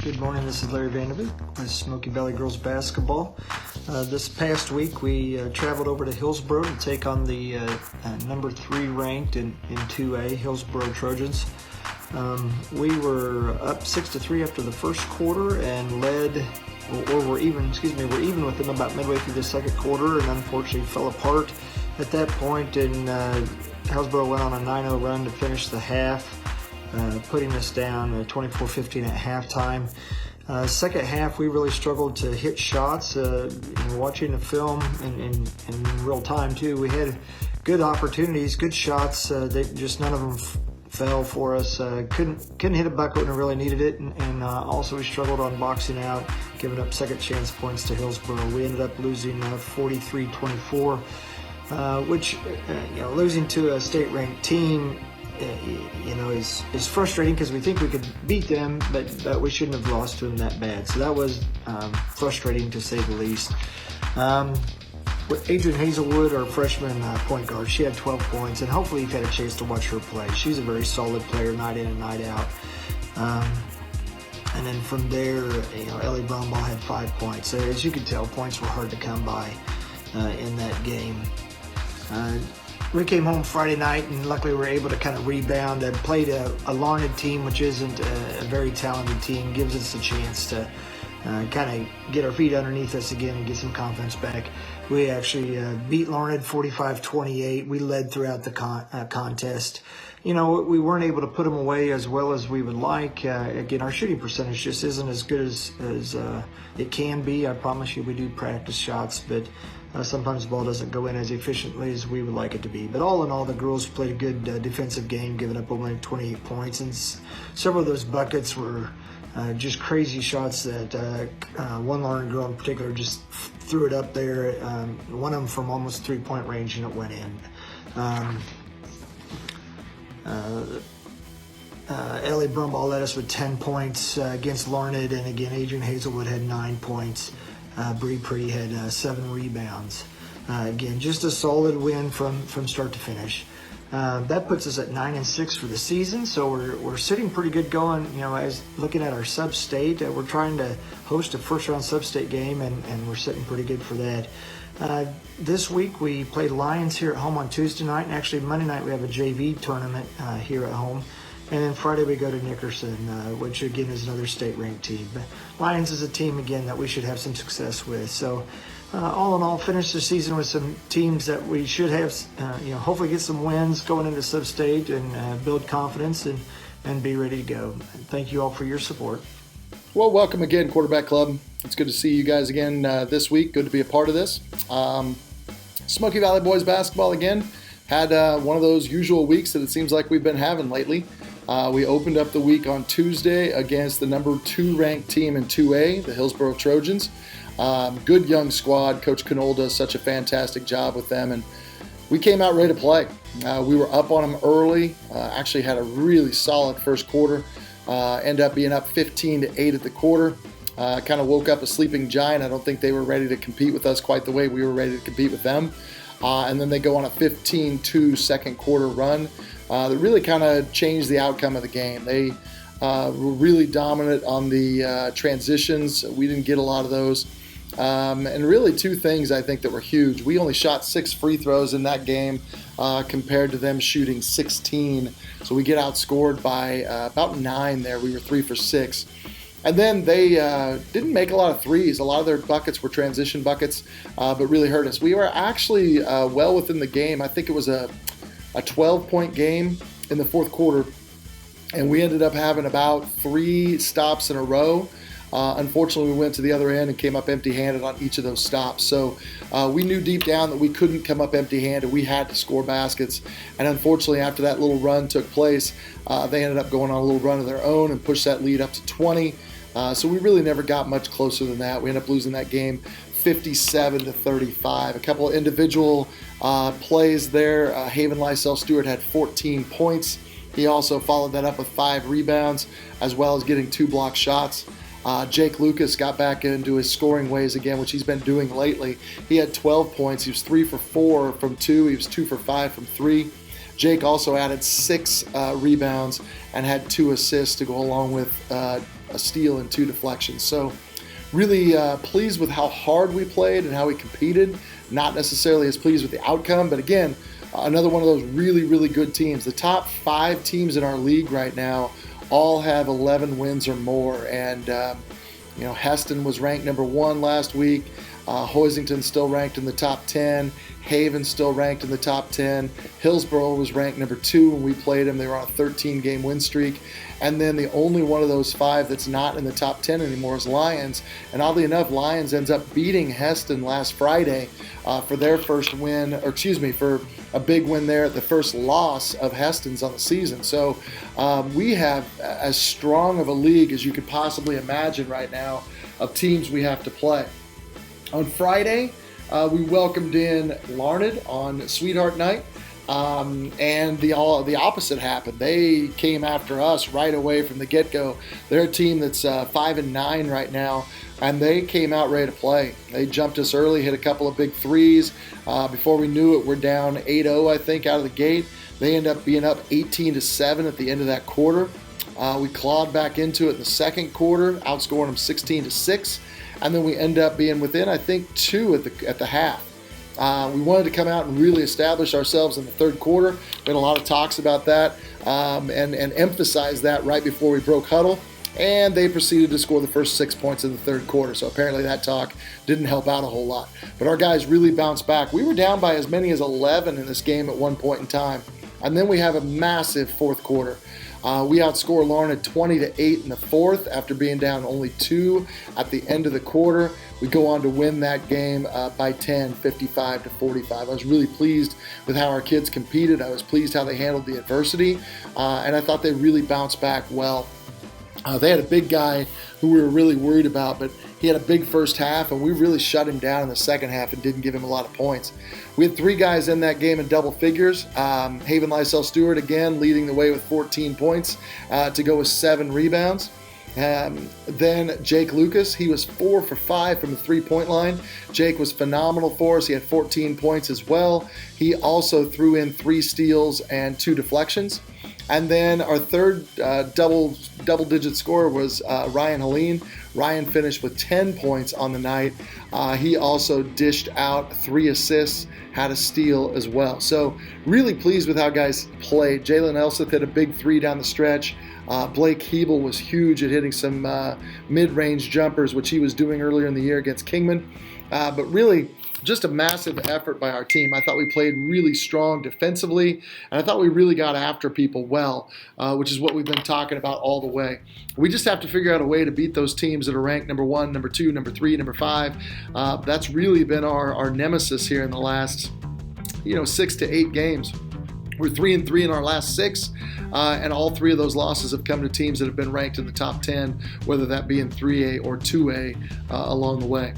Good morning, this is Larry Vanderbeek with Smoky Valley Girls Basketball. This past week we traveled over to Hillsboro to take on the number 3 ranked in 2A, Hillsboro Trojans. We were up 6-3 after the first quarter and we're even with them about midway through the second quarter, and unfortunately fell apart at that point, and Hillsboro went on a 9-0 run to finish the half, putting us down 24-15 at halftime. Second half, we really struggled to hit shots. Watching the film in real time too, we had good opportunities, good shots. Just none of them fell for us. Couldn't hit a bucket when we really needed it, and also we struggled on boxing out, giving up second chance points to Hillsboro. We ended up losing 43-24, which losing to a state-ranked team is frustrating because we think we could beat them, but we shouldn't have lost to them that bad. So that was frustrating to say the least. With Adrian Hazelwood, our freshman point guard, she had 12 points, and hopefully you've had a chance to watch her play. She's a very solid player, night in and night out. And then from there, Ellie Brownball had 5 points. So as you can tell, points were hard to come by in that game. We came home Friday night, and luckily we were able to kind of rebound and played a Larned team, which isn't a very talented team. Gives us a chance to kind of get our feet underneath us again and get some confidence back. We actually beat Larned 45-28. We led throughout the contest. We weren't able to put them away as well as we would like. Again, our shooting percentage just isn't as good as it can be. I promise you, we do practice shots, but sometimes the ball doesn't go in as efficiently as we would like it to be. But all in all, the girls played a good defensive game, giving up only 28 points. And several of those buckets were just crazy shots that one Larned girl in particular just threw it up there. One of them from almost 3-point range, and it went in. Ellie Brumball led us with 10 points against Larned, and again, Adrian Hazelwood had 9 points. Bree Pretty had 7 rebounds. Again, just a solid win from start to finish. That puts us at 9-6 for the season, so we're sitting pretty good going. As looking at our sub-state, we're trying to host a first-round sub-state game, and we're sitting pretty good for that. This week we played Lions here at home on Tuesday night, and actually Monday night we have a JV tournament here at home. And then Friday we go to Nickerson, which again is another state-ranked team. But Lions is a team, again, that we should have some success with. So all in all, finish the season with some teams that we should have, hopefully get some wins going into sub-state and build confidence and be ready to go. And thank you all for your support. Well, welcome again, Quarterback Club. It's good to see you guys again this week. Good to be a part of this. Smoky Valley Boys Basketball again had one of those usual weeks that it seems like we've been having lately. We opened up the week on Tuesday against the number 2 ranked team in 2A, the Hillsboro Trojans. Good young squad. Coach Knoll does such a fantastic job with them, and we came out ready to play. We were up on them early, actually had a really solid first quarter, ended up being up 15-8 at the quarter. Kind of woke up a sleeping giant. I don't think they were ready to compete with us quite the way we were ready to compete with them. And then they go on a 15-2 second quarter run that really kind of changed the outcome of the game. They were really dominant on the transitions. We didn't get a lot of those. And really 2 things I think that were huge. We only shot 6 free throws in that game compared to them shooting 16. So we get outscored by about 9 there. We were 3 for 6. And then they didn't make a lot of threes. A lot of their buckets were transition buckets, but really hurt us. We were actually well within the game. I think it was a 12-point game in the fourth quarter, and we ended up having about 3 stops in a row. Unfortunately, we went to the other end and came up empty-handed on each of those stops. So we knew deep down that we couldn't come up empty-handed. We had to score baskets. And unfortunately, after that little run took place, they ended up going on a little run of their own and pushed that lead up to 20. So we really never got much closer than that. We ended up losing that game 57-35. A couple of individual plays there. Haven Lysell Stewart had 14 points. He also followed that up with 5 rebounds, as well as getting 2 block shots. Jake Lucas got back into his scoring ways again, which he's been doing lately. He had 12 points. He was 3 for 4 from 2. He was 2 for 5 from 3. Jake also added 6 rebounds and had 2 assists to go along with a steal, and 2 deflections. So really pleased with how hard we played and how we competed. Not necessarily as pleased with the outcome, but again, another one of those really, really good teams. The top 5 teams in our league right now all have 11 wins or more. And, Heston was ranked number 1 last week. Hoisington still ranked in the top 10. Haven still ranked in the top 10. Hillsborough was ranked number 2 when we played them. They were on a 13-game win streak. And then the only one of those 5 that's not in the top 10 anymore is Lions. And oddly enough, Lions ends up beating Heston last Friday for their first win, for a big win there, the first loss of Heston's on the season. So we have as strong of a league as you could possibly imagine right now of teams we have to play. On Friday, we welcomed in Larned on Sweetheart Night, and the opposite happened. They came after us right away from the get-go. They're a team that's 5-9 right now, and they came out ready to play. They jumped us early, hit a couple of big threes. Before we knew it, we're down 8-0, I think, out of the gate. They end up being up 18-7 at the end of that quarter. We clawed back into it in the second quarter, outscoring them 16-6. And then we end up being within, I think, 2 at the half. We wanted to come out and really establish ourselves in the third quarter. We had a lot of talks about that and emphasize that right before we broke huddle. And they proceeded to score the first 6 points in the third quarter. So apparently that talk didn't help out a whole lot. But our guys really bounced back. We were down by as many as 11 in this game at one point in time. And then we have a massive fourth quarter. We outscore Larned 20-8 in the fourth after being down only 2 at the end of the quarter. We go on to win that game by 10, 55-45. I was really pleased with how our kids competed. I was pleased how they handled the adversity, and I thought they really bounced back well. They had a big guy who we were really worried about, but he had a big first half, and we really shut him down in the second half and didn't give him a lot of points. We had 3 guys in that game in double figures. Haven Lysell Stewart, again, leading the way with 14 points to go with 7 rebounds. Then Jake Lucas, he was 4 for 5 from the three-point line. Jake was phenomenal for us. He had 14 points as well. He also threw in 3 steals and 2 deflections. And then our third double-digit scorer was Ryan Helene. Ryan finished with 10 points on the night. He also dished out 3 assists, had a steal as well. So really pleased with how guys played. Jalen Elseth hit a big 3 down the stretch. Blake Hebel was huge at hitting some mid-range jumpers, which he was doing earlier in the year against Kingman. But really, just a massive effort by our team. I thought we played really strong defensively, and I thought we really got after people well, which is what we've been talking about all the way. We just have to figure out a way to beat those teams that are ranked number 1, number 2, number 3, number 5. That's really been our nemesis here in the last 6 to 8 games. We're 3-3 in our last 6, and all 3 of those losses have come to teams that have been ranked in the top 10, whether that be in 3A or 2A along the way.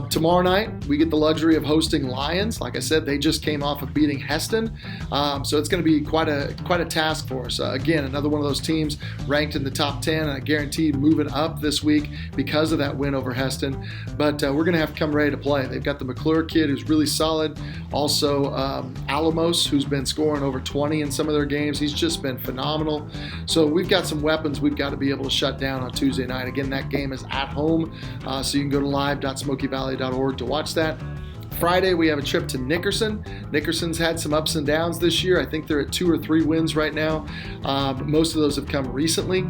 Tomorrow night, we get the luxury of hosting Lions. Like I said, they just came off of beating Heston, so it's going to be quite a task for us. Again, another one of those teams ranked in the top 10, and I guarantee moving up this week because of that win over Heston. But we're going to have to come ready to play. They've got the McClure kid who's really solid. Also, Alamos, who's been scoring over 20 in some of their games. He's just been phenomenal. So we've got some weapons we've got to be able to shut down on Tuesday night. Again, that game is at home, so you can go to live.smokyvalley.org to watch that. Friday, we have a trip to Nickerson. Nickerson's had some ups and downs this year. I think they're at 2 or 3 wins right now. Most of those have come recently.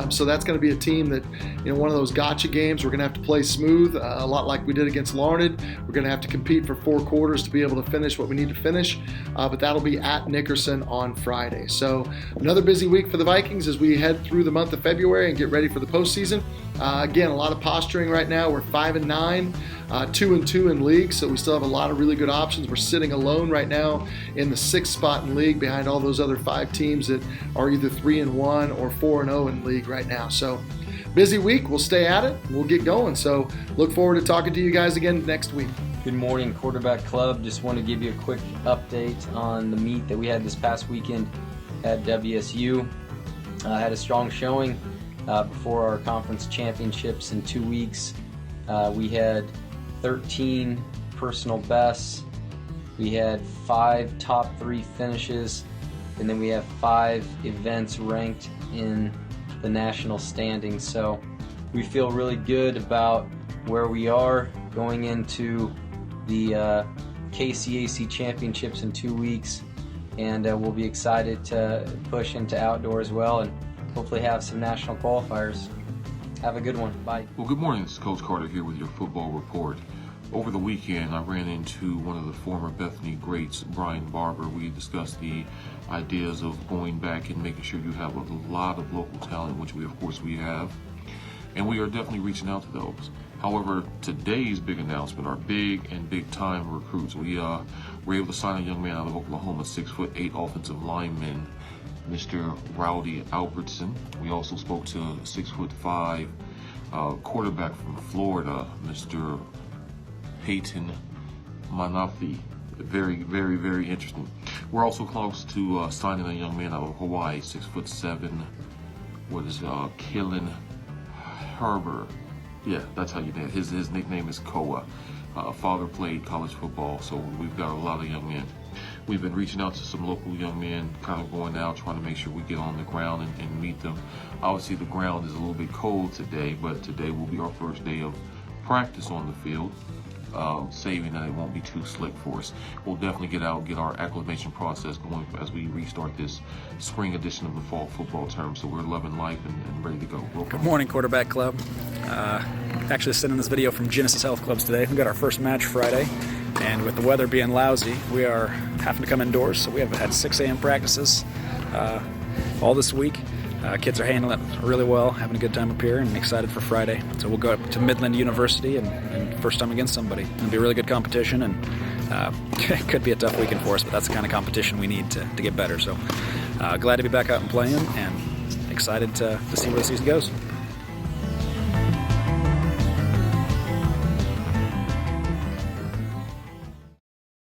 So that's going to be a team that, one of those gotcha games. We're going to have to play smooth, a lot like we did against Larned. We're going to have to compete for 4 quarters to be able to finish what we need to finish. But that'll be at Nickerson on Friday. So another busy week for the Vikings as we head through the month of February and get ready for the postseason. Again, a lot of posturing right now. We're 5-9, 2-2 in league, so we still have a lot of really good options. We're sitting alone right now in the 6th spot in league behind all those other 5 teams that are either 3-1 or 4-0 in league right now. So busy week. We'll stay at it. We'll get going. So look forward to talking to you guys again next week. Good morning, Quarterback Club. Just want to give you a quick update on the meet that we had this past weekend at WSU. Had a strong showing before our conference championships in 2 weeks. We had 13 personal bests. We had 5 top 3 finishes, and then we have 5 events ranked in the national standings. So we feel really good about where we are going into the KCAC championships in 2 weeks, and we'll be excited to push into outdoor as well and hopefully have some national qualifiers. Have a good one. Bye. Well, good morning. This is Coach Carter here with your football report. Over the weekend, I ran into one of the former Bethany greats, Brian Barber. We discussed the ideas of going back and making sure you have a lot of local talent, which of course we have. And we are definitely reaching out to those. However, today's big announcement, our big time recruits. We were able to sign a young man out of Oklahoma, 6'8" offensive lineman, Mr. Rowdy Albertson. We also spoke to 6'5" quarterback from Florida, Mr. Peyton Manafi. Very interesting. We're also close to signing a young man out of Hawaii, 6'7". Killen Herber. Yeah, that's how you name it. His nickname is Koa. Father played college football, so we've got a lot of young men. We've been reaching out to some local young men, kind of going out, trying to make sure we get on the ground and meet them. Obviously, the ground is a little bit cold today, but today will be our first day of practice on the field, saving that it won't be too slick for us. We'll definitely get out, get our acclimation process going as we restart this spring edition of the fall football term. So we're loving life and ready to go. Good morning, Quarterback Club. Actually sending this video from Genesis Health Clubs today. We got our first match Friday, and with the weather being lousy, we are having to come indoors. So we have had 6 a.m. practices all this week. Kids are handling it really well, having a good time up here, and excited for Friday. So we'll go up to Midland University and first time against somebody. It'll be a really good competition, and it could be a tough weekend for us, but that's the kind of competition we need to get better. So glad to be back out and playing, and excited to see where the season goes.